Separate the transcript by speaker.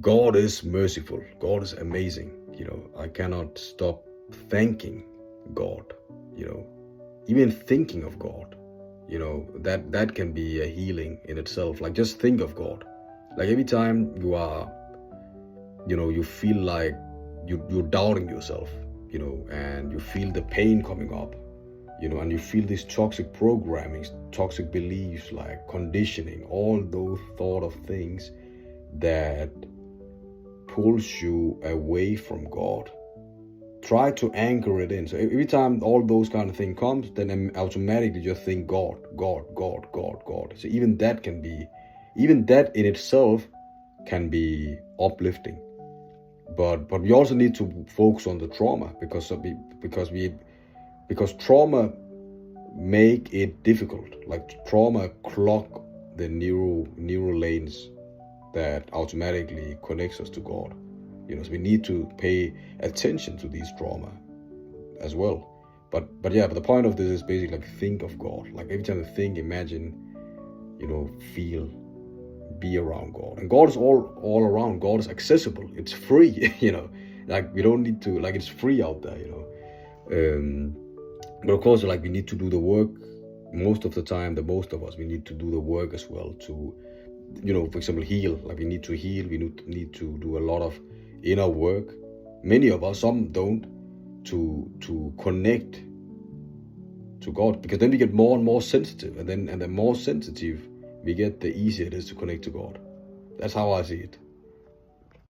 Speaker 1: God is merciful. God is amazing. I cannot stop thanking God. Even thinking of God. That can be a healing in itself. Like, just think of God. Like, every time you feel like you're doubting yourself, and you feel the pain coming up, and you feel these toxic programming, toxic beliefs, like conditioning, all those thought of things that pulls you away from God. Try to anchor it in. So every time all those kind of things comes, then automatically just think God, God, God, God, God. So even that in itself can be uplifting. But we also need to focus on the trauma, because trauma make it difficult. Like, trauma clog the neural lanes that automatically connects us to God. So we need to pay attention to these trauma as well. But the point of this is basically, like, think of God. Like, every time you think, imagine, feel, be around God. And God is all around. God is accessible. It's free. Like, we don't need to, like, it's free out there. But of course, like, we need to do the work. Most of the time, most of us, we need to do the work as well to, for example, heal. Like, we need to heal. We need to do a lot of inner work. Many of us, some don't, to connect to God, because then we get more and more sensitive, and the more sensitive we get, the easier it is to connect to God. That's how I see it.